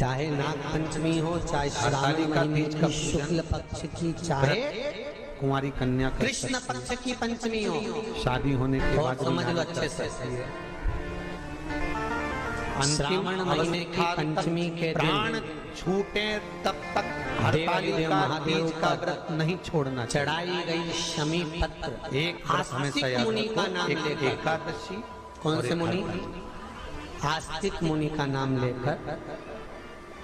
चाहे नाग पंचमी हो, चाहे श्रावण महीने की शुक्ल पक्ष की, चाहे कुंवारी कन्या कृष्ण पक्ष की पंचमी हो, शादी होने के और बाद समझ लो अच्छे से श्रावण महीने की पंचमी के प्राण दिन छूटे तब तक देवादिदेव महादेव का व्रत नहीं छोड़ना। चढ़ाई गई शमी पत्र, एक व्रत हमेशा आस्तिक याद मुनि का रखो, नाम एक लेकर, एकादशी। कौन से मुनि? आस्तिक मुनि का नाम लेकर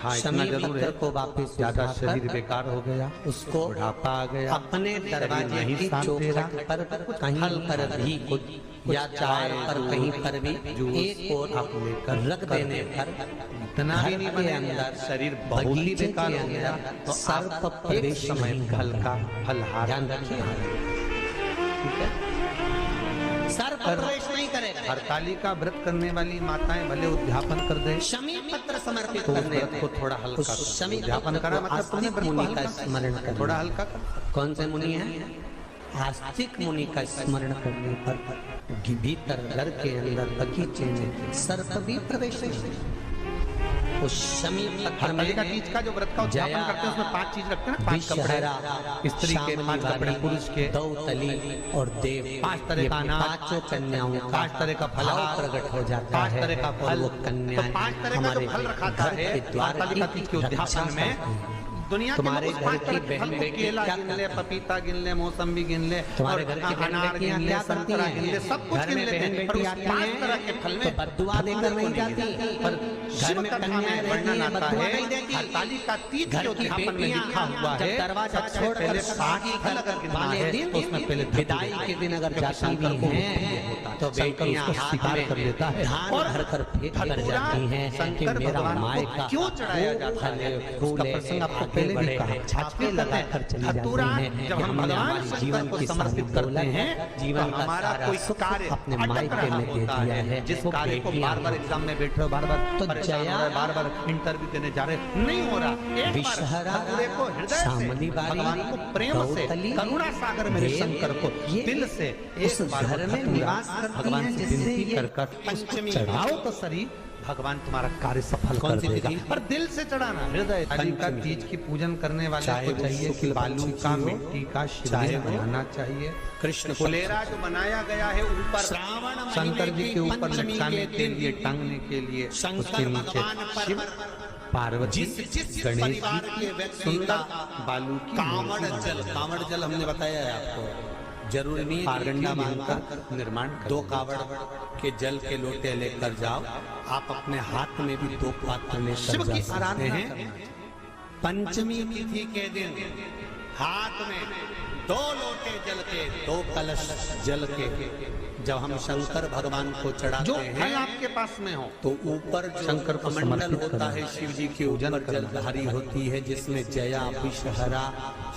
हाँ, इतना शमी जरूर पत्र है, को वापस ज्यादा शरीर बेकार हो गया, उसको बुढ़ापा आ गया, अपने दरवाजे नहीं की शांत दे रहा, चौखट पर कहीं पर भी या चार पर कहीं पर भी एक और आप लेकर रख देने पर इतना भी नहीं बने अंदर शरीर बहुत ही बेकार हो गया, तो सर्प एक प्रवेश समय नहीं फल का फलहार ध्यान रखिए, ठीक है? सर्प प्रवेश नहीं करेगा। हरतालिका व्रत करने वाली माताएं भले उद्यापन कर दे, शमी पत्र समर्पित तो करने व्रत को थोड़ा हल्का उस कर, शमी उद्यापन करा मतलब तुमने व्रत को मुनि का हल्का स्मरण कर, करना। थोड़ा हल्का कर। कौन से मुनि हैं? आस्तिक मुनि का स्मरण करने पर भीतर घर के अंदर बगीचे में सर्प भी प्रवेश नहीं। उस शमी पत्र हरतालिका में तीज का जो व्रत का उद्यापन करते हैं उसमें 5 चीज रखते हैं ना, 5 कपड़े स्त्री के, 5 कपड़े पुरुष के, दौतली और देव, 5 तरह का अनाज, पांचों कन्याओं का 5 तरह का फलहार प्रकट हो जाता 5 है। तरह का और फल, वो कन्या तो 5 तरह का जो फल रखा घर है के द्वार हरतालिका तीज के उद्यापन में। दुनिया के तुम्हारे लोग उस घर 5 की तरह के बहन फल को बेटी केला क्या गिन ले, करती हैं? पपीता गिन ले, मौसम्बी गिन ले, तुम्हारे और घर की बहन अनार बेटियां गिन ले, क्या करती संतरा हैं? गिन ले, सब कुछ घर गिन में लेते बहन हैं, पर बेटी उस आती 5 हैं, तरह के फल तो में बद्दुआ देकर नहीं जाती, पर घर शिव में कथा कन्याएं में रहती वर्णन हैं, आता बद्दुआ है, नहीं देती। हरतालिका तीज के घर की उद्यापन में बेटियां लिखा हुआ जब है, दरवाजा सबसे छोड़कर पहले शादी 5 फल अगर गिनना वाले है दिन तो उसमें पहले विदाई के दिन अगर जाती भी हैं तो बेटियां हाथ में कर लेता है धान और भर कर फेंक कर जाती हैं कि शंकर मेरा भगवान को मायका क्यों चढ़ाया जाता है, उसका प्रसंग आपको पहले भी कहा। छाछे लगा कर चली जाती हैं। जब हम भगवान जीवन को समर्पित करते हैं, जीवन तो का हमारा सारा कोई सुख कार्य अपने अटक मायके रहा में दे होता दिया है। जिस वो कार्य को बेटियां बार-बार एग्जाम में बैठ रहे हो, बार-बार तो परेशान हो जया, रहे, बार-बार इंटरव्यू देने जा रहे, नहीं हो रहा। एक बार विषहरा, ठाकुरे को हृदय शामली से बारी, भगवान को प्रेम से, दौतली, करुणा सागर में देव, शंकर को ये दिल से उस एक बार घर में निवास करती भगवान हैं, से जिससे विनती ये कर पंचमी चढ़ाओ तो सही, भगवान तुम्हारा कार्य सफल कौन कर सी देगा, तिथि? पर दिल से चढ़ाना। हृदय का तीज की पूजन करने वाले चाहे को वो चाहिए कि शुक्ल बालू पक्ष का, की हो, मिट्टी का चाहे शिवलिंग वो बनाना चाहिए। कृष्ण फुलेरा जो बनाया गया है ऊपर श्रावण शंकर जी के ऊपर पंचमी लटकाने के के दिन लिए, टांगने के लिए, शंकर उसके नीचे भगवान पर शिव, पार्वती, जिस गणेश परिवार के जी, व्यक्ति सुंदर का बालू की कांवड़ मूर्ति जल, कांवड़ जल हमने बताया है आपको, जरूरी नहीं है पारगंडा कि बांधकर निर्माण कर 2 कावड़ के जल के लोटे लेकर जाओ, आप अपने हाथ में भी 2 पात्र लेकर शिव जा की सकते आराधना हैं। पंचमी तिथि के दिन हाथ में 2 लोटे जल के, 2 कलश जल के जब हम शंकर भगवान को चढ़ाते जो हैं, फल आपके पास में हो, तो ऊपर जो शंकर को कमंडल समर्पित होता करना है शिव जी के पूजन ऊपर करना। जलधारी होती है, जिसमें जया, विषहरा,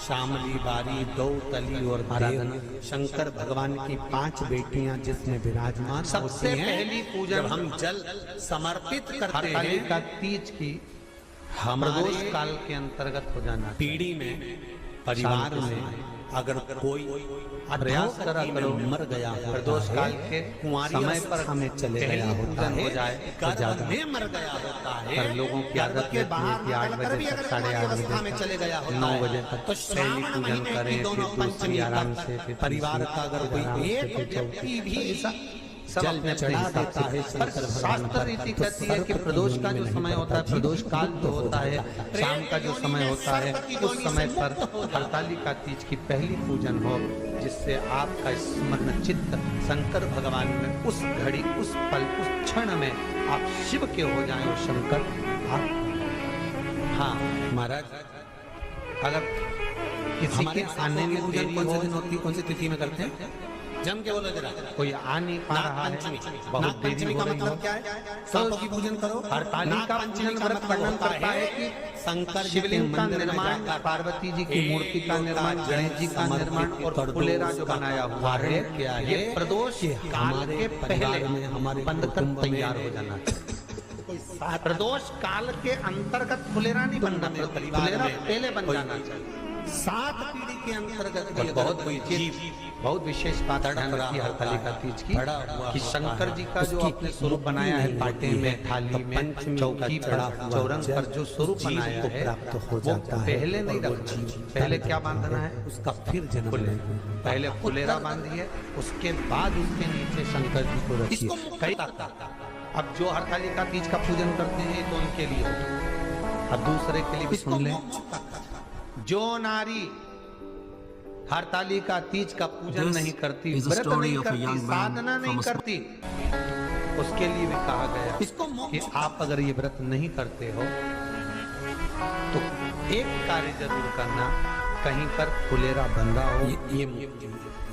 शामली बारी, दौतली और आराधना। देव, शंकर भगवान की 5 बेटियां जिसमें विराजमान सबसे होती हैं। पहली पूजन जब हम जल समर्पित करते हरतालिका हैं, तीज की हमारे प्रदोष काल के अंतर्गत हो जाना चाहिए। पीढ़ी में, परिवार में अगर कोई प्रयास करा करो, मर गया होता प्रदोष है, काल के कुंवारी समय पर अवस्था में चले पहली गया होता पूजन है, हो जाए तो गर्भ ज्यादा। में मर गया होता है, पर लोगों की गर्भ आदत के रहती है बाहर कि 8 निकल कर भी बजे अगर तक, साढ़े कुंवारी 8 अवस्था में बजे चले गया तक, होता 9 है, बजे तक तो पहली श्रावण पूजन महीने करें, की दोनों फिर दूसरी पंचमी आराम तक से, फिर परिवार तीसरी का अगर कोई आराम से, एक फिर व्यक्ति भी सब जल अपने चढ़ा हिसाब देता है से। पर शंकर भगवान शास्त्र पर, रीति तो कहती है कि प्रदोष का जो समय होता है, प्रदोष काल जो होता है, शाम का जो समय होता है, उस समय पर हरतालिका तीज की पहली पूजन हो, जिससे आपका स्मरण चित्त शंकर भगवान में उस घड़ी, उस पल, उस क्षण में आप शिव के हो जाएं और शंकर आप। हाँ महाराज, अगर किसी के आने में पूजन देरी कौन से हो, दिन होती है, कौन सी तिथि में करते हैं? जम के बोलो जरा। कोई आ नहीं पा रहा है, बहुत देरी नागपंचमी हो का रही मतलब हो, क्या है? सांपों की पूजन करो। हरतालिका पूजन व्रत वर्णन करता है कि शंकर जी के शिवलिंग का मंदिर में निर्माण, जाकर पार्वती जी की मूर्ति का निर्माण, गणेश जी का निर्माण और फुलेरा जो बनाया हुआ है, क्या है? ये प्रदोष काल के पहले में हमारे बंधकर तैयार हो जाना चाहिए। प्रदोष काल के अंतर्गत फुलेरा नहीं बनना, फुलेरा पहले बन जाना चाहिए। 7 पीढ़ी के अंतर्गत बहुत कोई जीव बहुत विशेष बात ध्यान रखिए हरतालिका तीज की कि शंकर जी का जो अपने स्वरूप बनाया है पाटे में, थाली में, चौकी पर, चौरंग पर जो स्वरूप बनाया है वो पहले नहीं रखना। पहले क्या बांधना है? उसका फिर जन्म लेना। पहले फुलेरा बांधिए, उसके बाद उसके नीचे शंकर जी को रखिए। कई अब जो हरतालिका तीज का पूजन करते हैं तो उनके लिए होता, अब दूसरे के लिए भी सुन लें। जो नारी हरतालिका तीज का पूजन नहीं करती, व्रत नहीं करती, साधना नहीं करती, उसके लिए भी कहा गया कि आप अगर ये व्रत नहीं करते हो तो एक कार्य जरूर करना, कहीं पर फुलेरा बंधा हो, ये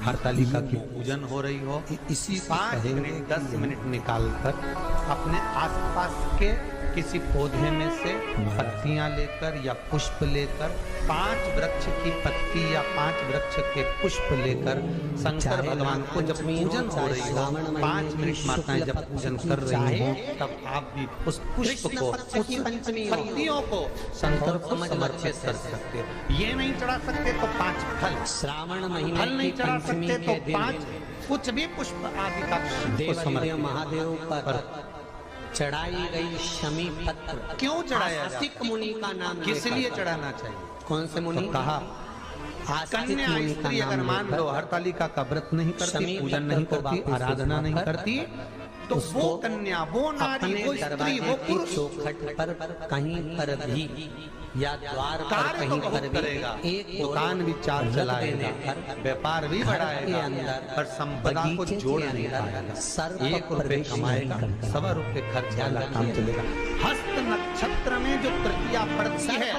हरतालिका की पूजन हो रही हो, इसी 5 मिनट 10 मिनट निकालकर अपने आसपास के किसी पौधे में से पत्तियां लेकर या पुष्प लेकर 5 वृक्ष की पत्ती या 5 वृक्ष के पुष्प लेकर शंकर भगवान को जब पूजन हो रही हो, 5 मिनट माताएं जब पूजन कर रही हो, तब आप भी उस पुष्प को, उस पत्तियों को शंकर को समर्पित कर सकते हो। ये नहीं चढ़ा सकते तो 5 फल, श्रावण महीने फल नहीं चढ़ा सकते तो 5 कुछ भी पुष्प आदि का देव महादेव पर चढ़ाई गई शमी पत्र क्यों चढ़ाया आस्तिक मुनि का नाम, किस लिए चढ़ाना चाहिए? कौन से मुनि? तो कहा कन्या स्त्री अगर मान लो हरतालिका का व्रत नहीं करती, पूजन नहीं करती, आराधना नहीं करती, तो वो कन्या, वो नारी, वो स्त्री, वो पुरुष चौखट पर कहीं पर भी या द्वार पर कहीं पर भी एक दुकान भी चार चलाएगा, व्यापार भी बढ़ाएगा, पर संपदा को जोड़ नहीं पाएगा। 1 रुपए कमाएगा, 1.25 रुपए खर्च वाला काम चलेगा। हस्त नक्षत्र में जो तृतीया पड़ती है,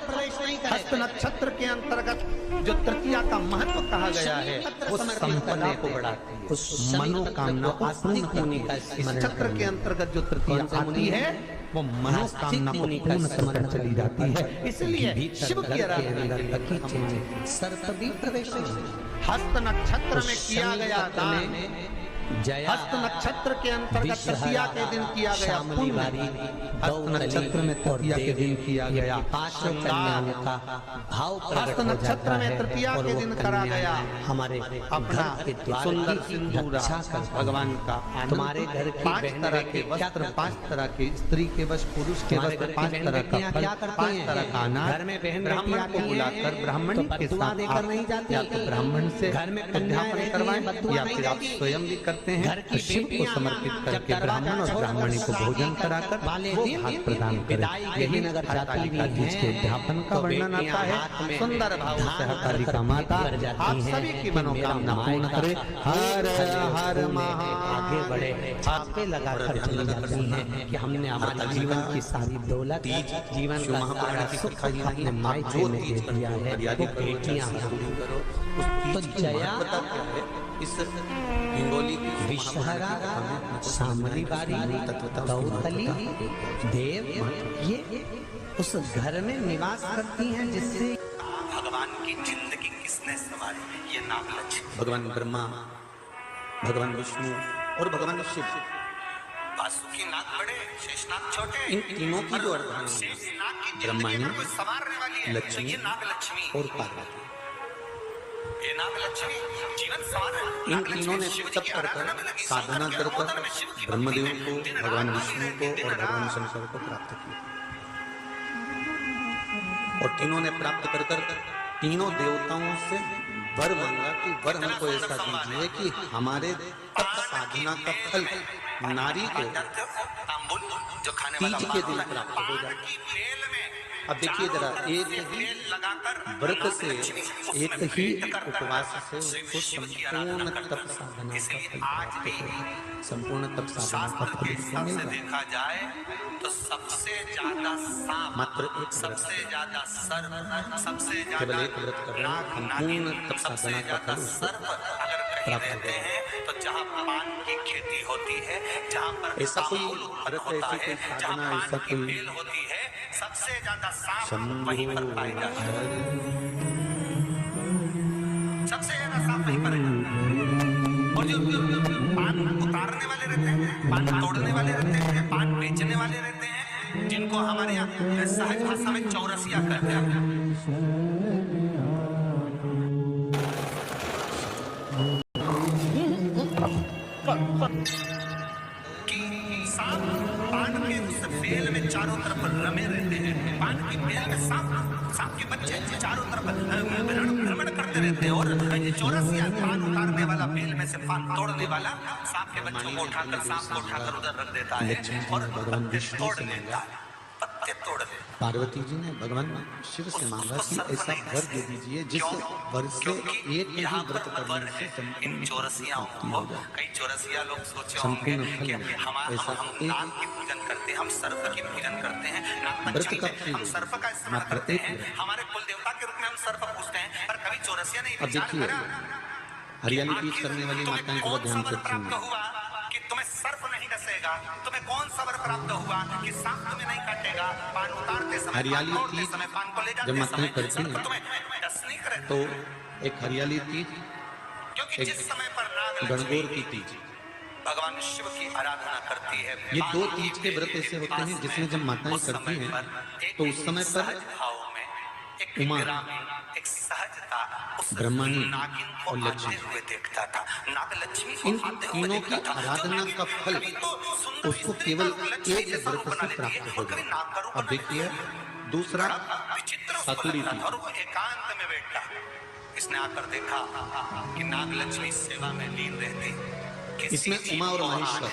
हस्त नक्षत्र के अंतर्गत जो तृतीया का महत्व कहा गया है, वो संपदा को बढ़ाती है, उस मनोकामना को पूर्ण करने का। इस चक्र के अंतर्गत जो तृतीया आती है वो मनोकामना को पूर्ण करके चली जाती है। इसलिए शिव की आराधना सर्प भी प्रवेश हस्त नक्षत्र में किया गया दान, हस्त नक्षत्र के अंतर्गत तृतीया के दिन किया गया पुण्य, हस्त नक्षत्र में तृतीया के दिन किया गया श्रृंगार, हस्त नक्षत्र में तृतीया के दिन करा गया हमारे अपना सुंदर सिंदूर भगवान का। तुम्हारे घर की 5 तरह के वस्त्र, 5 तरह के स्त्री के वस्त्र, पुरुष के वस्त्र, 5 तरह का फल, 5 तरह का अनाज, ब्राह्मण को बुलाकर ब्राह्मण के साथ या तो ब्राह्मण से अध्यापन करवाएं या फिर आप स्वयं भी करते हैं। शिव को समर्पित करके ब्राह्मण और ब्राह्मणी को भोजन कराकर वो भाग प्रदान करें। यही हरतालिका तीज के अध्यापन का वर्णन आता है। सुंदर भाव से हरतालिका माता आप सभी की मनोकामना पूर्ण करे। हर हर आगे बढ़े, छापे लगाकर चली जाती हैं कि हमने हमारे जीवन की सारी दौलत, जीवन का सारा सुख अपने मायके में दे दिया है। वो बेटियां तो जया इस हिंगोली विषहरा, शामलीबारी, गौतली, देव, ये उस घर में निवास करती हैं जिससे भगवान की जिंदगी किसने संवारी? ये नाग लक्ष्मी, भगवान ब्रह्मा, भगवान विष्णु और भगवान शिव। वासुकी नाग बड़े, शेषनाग छोटे, इन तीनों की जो अर्धांगिनी शेषनाग की ब्रह्मा जिंदगी पर कोई संवारने वाली है, लक्ष्मी तो ये नाग लक्ष्मी और पार्वती, ये नाग लक्ष्मी जीवन संवार। इन तीनों ने तप कर साधना कर ब्रह्मदेव को, भगवान विष्णु को और भगवान शंकर को प्राप्त किया। और तीनों ने प्राप्त कर तीनों देवताओं से वर मांगा कि वर हमको ऐसा दीजिए कि हमारे तप साधना का फल नारी को तीज के दिन प्राप्त हो जाए। अब देखिए जरा, एक ही व्रत से, एक ही उपवास से उसको संपूर्ण तप साधना का फल प्राप्त हो, संपूर्ण तप साधना का फल मिल रहा है। देखा जाए तो सबसे ज्यादा सांप, मात्र एक सबसे ज्यादा सर्प, सबसे केवल एक व्रत कर रहे हैं, संपूर्ण तप साधना का फल सर्प अगर कहीं रहते हैं तो जहाँ पान की खेती होती है, जहाँ पर ऐसा कोई व्रत, ऐसी कोई साधना, ऐसा कोई बेल होती है, सबसे ज्यादा सांप वहीं पर पाए जाते हैं। सबसे ज्यादा सांप वहीं पर है। और जो पान उतारने वाले रहते हैं, पान तोड़ने वाले रहते हैं, पान बेचने वाले रहते हैं, जिनको हमारे यहाँ सहज भाषा में चौरसिया कहते हैं। कि सांप पान के उस बेल में चारों तरफ रमे रहते हैं, पान की बेल में सांप के बच्चे चारों तरफ भ्रमण करते रहते हैं, और चौरसिया पान उतारने वाला बेल में से पान तोड़ने वाला सांप के बच्चों को उठाकर सांप को उठाकर उधर रख देता है और पत्ते तोड़ लेता है, पत्ते तोड़ लेता है। पार्वती जी ने भगवान शिव से मांगा कि ऐसा वर दे दीजिए जिस वर से एक ही व्रत करने से इन चौरसियाओं को, कई चौरसिया लोग सोचे होंगे कि हम नाग की पूजन करते हैं, हम सर्प की पूजन करते हैं, नागपंचमी में हम सर्प का स्मरण करते हैं, हमारे कुल देवता के रूप में हम सर्प पूजते हैं, पर कभी चौरसिया ने विचार करा हरियाली तीज करने वाली माताएं को ध्यान से हुआ कि तुम्हें सर्प नहीं डसेगा, तुम्हें कौन सा वर प्राप्त हुआ कि सांप तुम्हें नहीं काटेगा, पान उतारते समय हरियाली तीज समय पान को ले जाते जब माताएं करती हैं तुम्हें डस नहीं करे, तो एक हरियाली तीज, क्योंकि जिस समय पर गणगौर की तीज, भगवान शिव की आराधना करती है, ये दो तीज के व्रत ऐसे होते हैं जिसमें जब माताएं करती हैं तो उस समय पर उमा, ब्रह्मणी और लक्ष्मी देखता था, नागलक्ष्मी इन तीनों की आराधना का फल उसको केवल एक व्रत से प्राप्त होगा। अब देखिए दूसरा सातुरी तीज, और वो एकांत में बैठा, इसने आकर देखा कि नागलक्ष्मी सेवा में लीन रहती, इसमें उमा और महेश्वर,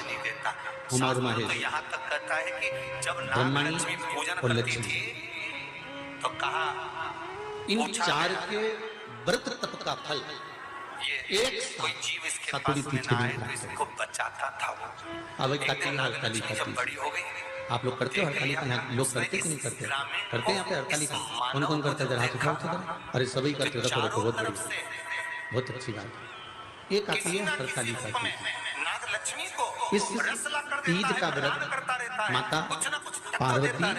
उमा और महेश, यहाँ तक कहता है कि जब ब्रह्मणी नागलक्ष्मी पूजन और करती लक्ष्मी, थी तो कहा इन चार के व्रत तप का फल एक कोई जीव इसके सातुरी पास में तीज ना के आए दिन तो इसको बचाता था वो। अब एक हड़ताली का जब तीज, बड़ी हो गई, आप लोग करते हो हड़ताली का? यहाँ लोग करते कि नहीं करते? करते हैं यहाँ पे हड़ताली का? कौन कौन करता है? जरा हाथ उठाओ तो। अरे सभी करते, रखो रखो, बहुत बड़ी, बहुत अच्छी बात। एक आती है हड़ताली का तीज। नागलक्ष्मी को इस तीज का व्रत माता पार्वती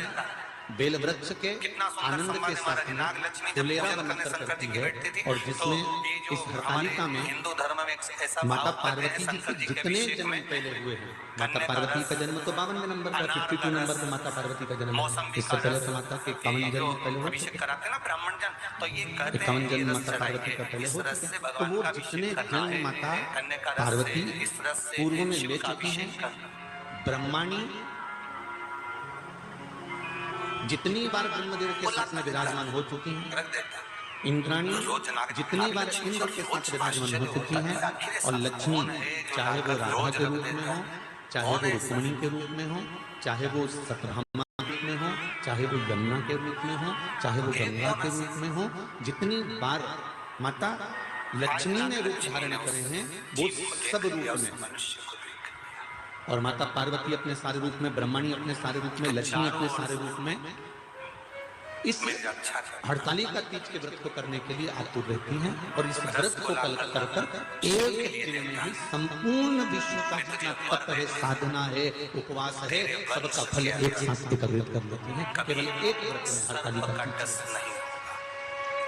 बेल वृक्ष के आनंद के साथ फुलेरा बनाकर करती है, और जिसमें इस हरतालिका में माता पार्वती जी के जितने जन्म पहले हुए हैं, माता पार्वती का जन्म तो 52 नंबर पर, 52 नंबर पर माता पार्वती का जन्म है। इससे पहले तो माता के 51 जन्म पहले हुए थे, 51 जन्म माता पार्वती का पहले हो चुके। तो वो जितने जन्म माता पार्वती पूर्व में ले चुकी हैं, ब्रह्माणी जितनी बार ब्रह्मदेव के साथ में विराजमान हो चुकी हैं, इंद्राणी जितनी बार इंद्र के साथ विराजमान हो चुकी हैं, और लक्ष्मी चाहे वो राधा के रूप में हो, चाहे वो रुक्मिणी के रूप में हो, चाहे वो सतभामा के रूप में हो, चाहे वो यमुना के रूप में हो, चाहे वो गंगा के रूप में हो, जितनी बार माता लक्ष्मी ने रूप धारण करे हैं वो सब रूप में, और माता पार्वती अपने सारे रूप में, ब्रह्मणी अपने सारे रूप में, लक्ष्मी अपने सारे रूप में इस हड़तालिका तीज के व्रत को करने के लिए आतुर रहती हैं। और इस व्रत को कर एक दिन में ही संपूर्ण विश्व का जितना तप है, साधना है, उपवास है, सबका फल एक साथ एकत्रित कर लेती हैं, केवल एक व्रत में हड़तालिका तीज।